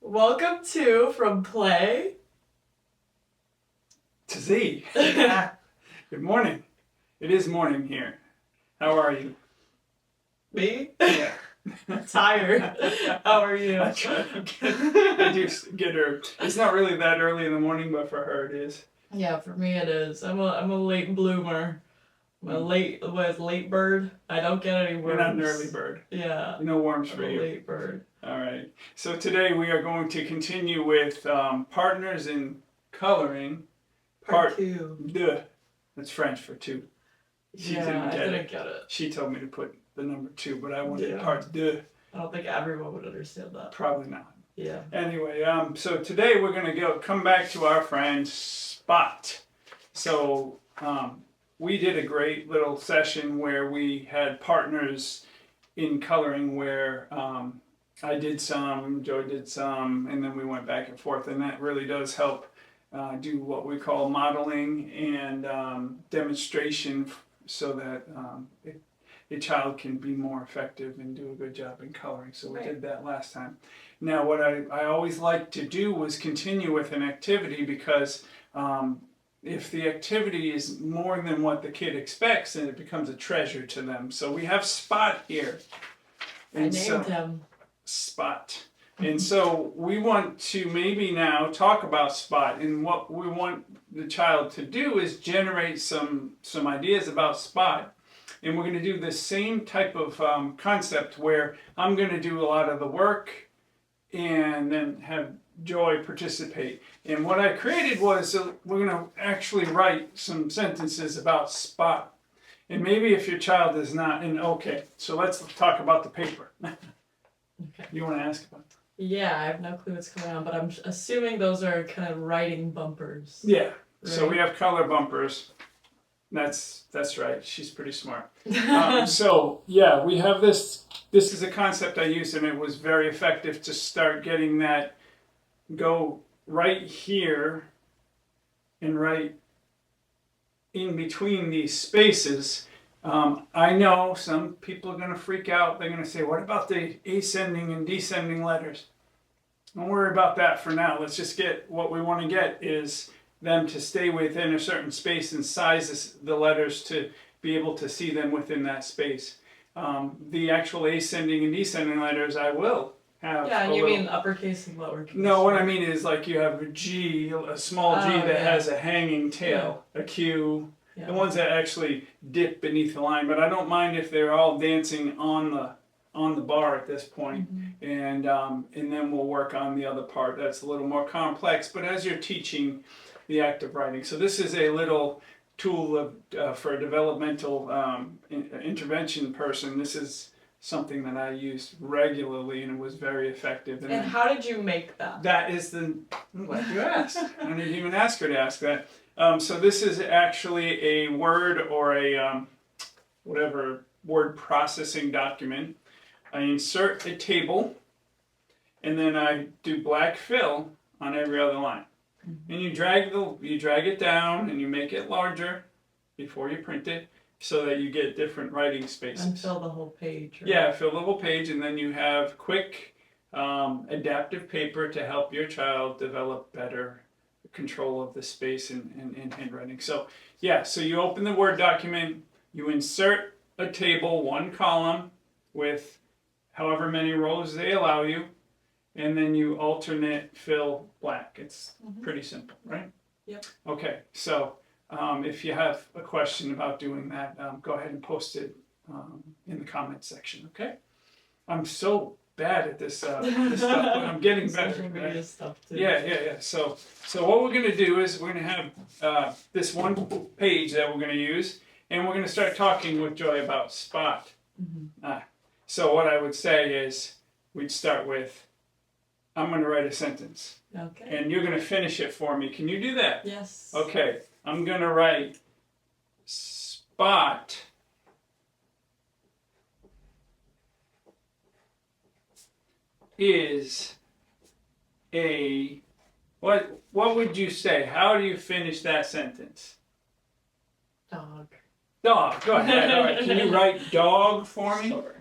Welcome to From Play to Z. Good morning. It is morning here. How are you? Me? Yeah. Tired. How are you? I do get her. It's not really that early in the morning, but for her it is. Yeah, for me it is. I'm a late bloomer. I'm a late bird. I don't get any worms. You're not an early bird. Yeah. No worms I'm for a you. late bird. All right. So today we are going to continue with partners in coloring. Part 2. Deux. That's French for two. I didn't get it. She told me to put the number 2, but I wanted Yeah. part deux. I don't think everyone would understand that. Probably not. Yeah. Anyway, so today we're going to come back to our friend Spot. So we did a great little session where we had partners in coloring where I did some, Joe did some, and then we went back and forth, and that really does help do what we call modeling and demonstration so that a child can be more effective and do a good job in coloring. So we did that last time. Now what I always like to do was continue with an activity because if the activity is more than what the kid expects, then it becomes a treasure to them. So we have Spot here. I named him. Spot. And so we want to maybe now talk about Spot, and what we want the child to do is generate some ideas about Spot. And we're going to do the same type of concept where I'm going to do a lot of the work and then have Joy participate. And what I created was we're going to actually write some sentences about Spot. And maybe if your child is not, okay, so let's talk about the paper. Okay. You want to ask about that? Yeah, I have no clue what's going on, but I'm assuming those are kind of writing bumpers. Yeah. Right? So we have color bumpers. That's right. She's pretty smart. So yeah, we have this. This is a concept I used, and it was very effective to start getting that go right here and right in between these spaces. I know some people are going to freak out. They're going to say, what about the ascending and descending letters? Don't worry about that for now. Let's just get what we want to get is them to stay within a certain space and size the letters to be able to see them within that space. The actual ascending and descending letters I will have. Yeah, and you mean uppercase and lowercase? No, what I mean is like you have a G, a small G that has a hanging tail, a Q. Yeah. The ones that actually dip beneath the line, but I don't mind if they're all dancing on the bar at this point. And then we'll work on the other part that's a little more complex. But as you're teaching the act of writing, so this is a little tool for a developmental intervention person. This is something that I used regularly, and it was very effective. And how did you make that? That is I'm glad you asked. I didn't even ask her to ask that. So this is actually a Word or a whatever word processing document. I insert a table, and then I do black fill on every other line. And you drag it down, and you make it larger before you print it, so that you get different writing spaces. And fill the whole page. Right? Yeah, fill the whole page, and then you have quick adaptive paper to help your child develop better control of the space in handwriting. So yeah, so you open the Word document, you insert a table, one column with however many rows they allow you, and then you alternate fill black. It's pretty simple, right? Yep. Okay, so if you have a question about doing that, go ahead and post it in the comments section, okay? I'm so bad at this stuff, but I'm getting better. Social media stuff too. Yeah. So what we're going to do is we're going to have this one page that we're going to use, and we're going to start talking with Joy about Spot. So what I would say is we'd start with, I'm going to write a sentence. Okay. And you're going to finish it for me. Can you do that? Yes. Okay. I'm going to write Spot is a, what would you say? How do you finish that sentence? Dog. Dog. Go ahead. All right. Can you write dog for me? Sure.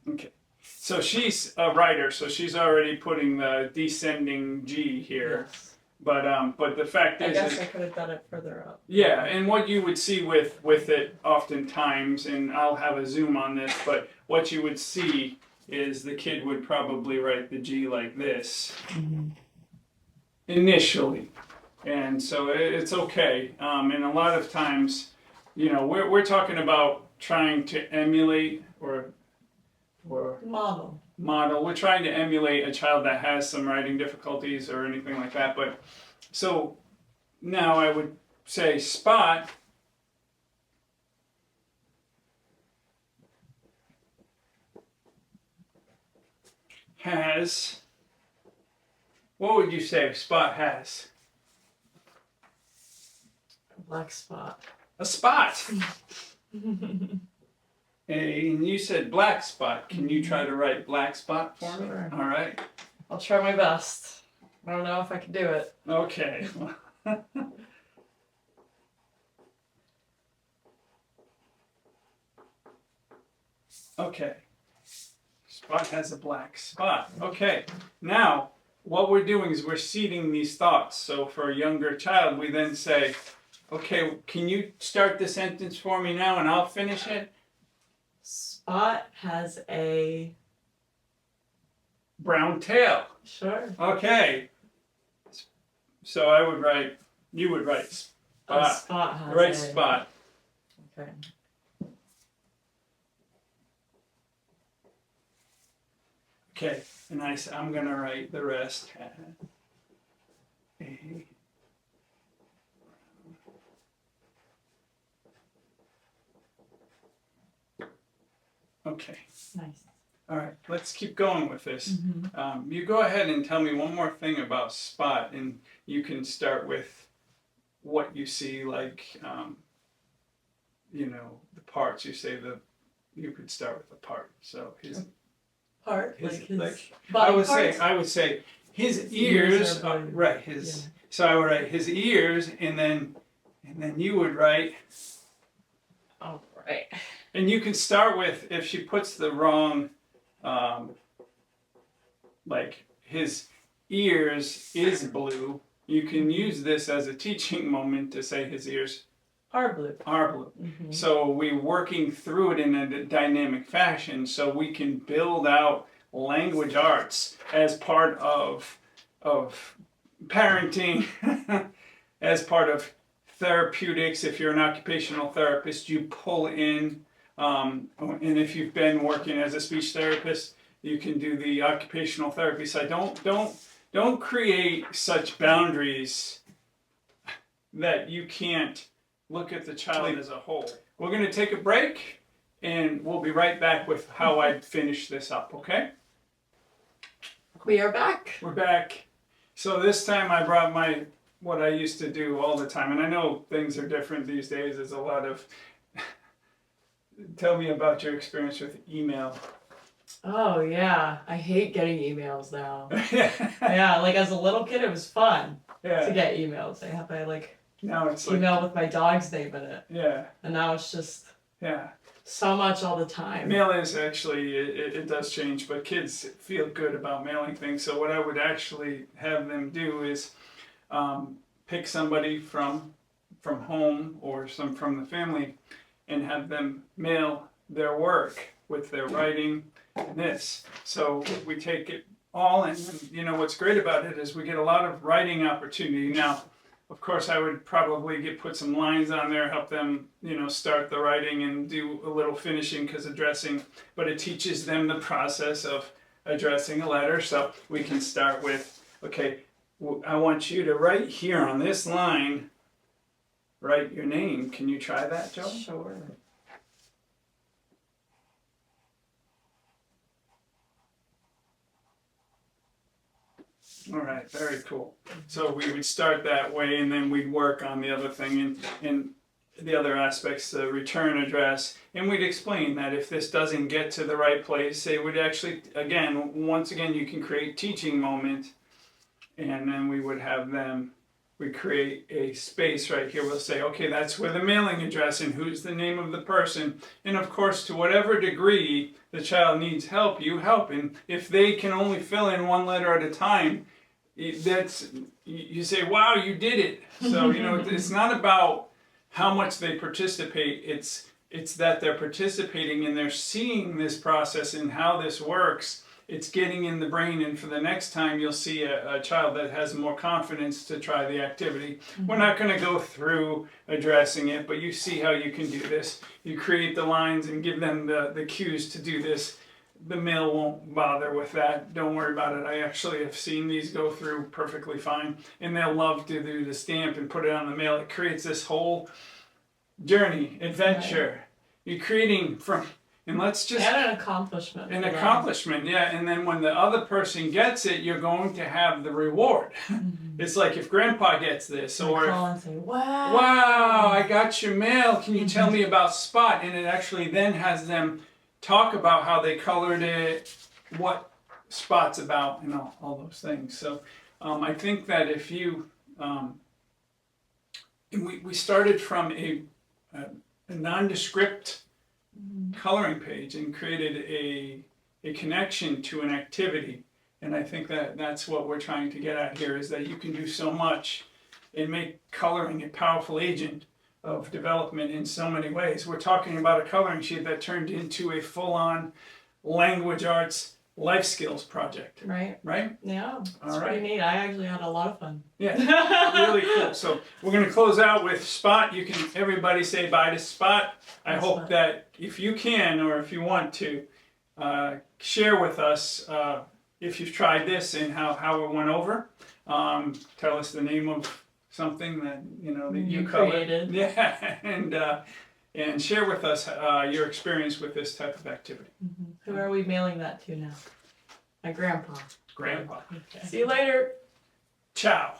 Okay. So she's a writer, so she's already putting the descending G here. Yes. But the fact I is, guess I could have done it further up. yeah, and what you would see with it oftentimes, and I'll have a zoom on this, but what you would see is the kid would probably write the G like this initially, and so it's okay. And a lot of times, you know, we're talking about trying to emulate or Model. We're trying to emulate a child that has some writing difficulties or anything like that. But so now I would say Spot has, what would you say Spot has? A black spot. A spot. And you said black spot. Can you try to write black spot for me? Sure. All right. I'll try my best. I don't know if I can do it. Okay. Okay. Spot has a black spot. Okay. Now, what we're doing is we're seeding these thoughts. So for a younger child, we then say, okay, can you start the sentence for me now and I'll finish it? Spot has a... Brown tail. Sure. Okay. So I would write, you would write A spot. spot has Write a... spot. Okay. Okay, and I'm gonna write the rest. A. Okay. Nice. All right. Let's keep going with this. Mm-hmm. You go ahead and tell me one more thing about Spot, and you can start with what you see, like you know, the parts. You say you could start with the part. So his Part, his, like his like, body I would say his His ears, ears are blue. right, his, Yeah. so I would write his ears, and then you would write, All right. and you can start with, if she puts the wrong, like his ears is blue, you can use this as a teaching moment to say his ears Are blue. are blue. Mm-hmm. So we're working through it in a dynamic fashion so we can build out language arts as part of parenting, as part of therapeutics. If you're an occupational therapist, you pull in, and if you've been working as a speech therapist, you can do the occupational therapy side. Don't create such boundaries that you can't look at the child as a whole. We're going to take a break, and we'll be right back with how I'd finish this up, okay? We are back. We're back. So this time I brought what I used to do all the time, and I know things are different these days. There's a lot of... Tell me about your experience with email. Oh yeah, I hate getting emails now. Yeah, like as a little kid, it was fun to Yeah. get emails. I have my like Now it's like... email with my dog's name in it, Yeah. and now it's just Yeah. so much all the time. Mail is actually, it does change, but kids feel good about mailing things. So what I would actually have them do is pick somebody from home or some from the family and have them mail their work with their writing and this. So we take it all, and you know what's great about it is we get a lot of writing opportunity. Now, of course, I would probably put some lines on there, help them, you know, start the writing and do a little finishing because addressing, but it teaches them the process of addressing a letter. So we can start with, okay, I want you to write here on this line, write your name. Can you try that, Joe? Sure. All right, very cool. So we would start that way, and then we'd work on the other thing and the other aspects, the return address, and we'd explain that if this doesn't get to the right place, it would actually, once again, you can create teaching moment, and then we would have them we create a space right here. We'll say, okay, that's where the mailing address and who's the name of the person. And of course, to whatever degree the child needs help, you help. And if they can only fill in one letter at a time, you say, wow, you did it. So, it's not about how much they participate. It's that they're participating and they're seeing this process and how this works. It's getting in the brain, and for the next time you'll see a child that has more confidence to try the activity. We're not going to go through addressing it, but you see how you can do this. You create the lines and give them the cues to do this. The mail won't bother with that. Don't worry about it. I actually have seen these go through perfectly fine, and they'll love to do the stamp and put it on the mail. It creates this whole journey, adventure. Right. You're creating from... And let's just... And an accomplishment. An accomplishment, yeah. And then when the other person gets it, you're going to have the reward. It's like if Grandpa gets this, or... Call and say, wow. Wow, I got your mail. Can you tell me about Spot? And it actually then has them talk about how they colored it, what Spot's about, and all those things. So I think that if you... we started from a nondescript coloring page and created a connection to an activity, and I think that that's what we're trying to get at here, is that you can do so much and make coloring a powerful agent of development in so many ways. We're talking about a coloring sheet that turned into a full-on language arts life skills project. Right. Yeah, it's pretty neat. I actually had a lot of fun. Yeah, really cool. So we're going to close out with Spot. You can, everybody say bye to Spot. I hope that if you can, or if you want to, share with us if you've tried this and how it went over. Tell us the name of something that that you created. Yeah, and share with us your experience with this type of activity. Who are we mailing that to now? My grandpa. Grandpa. Okay. See you later. Ciao.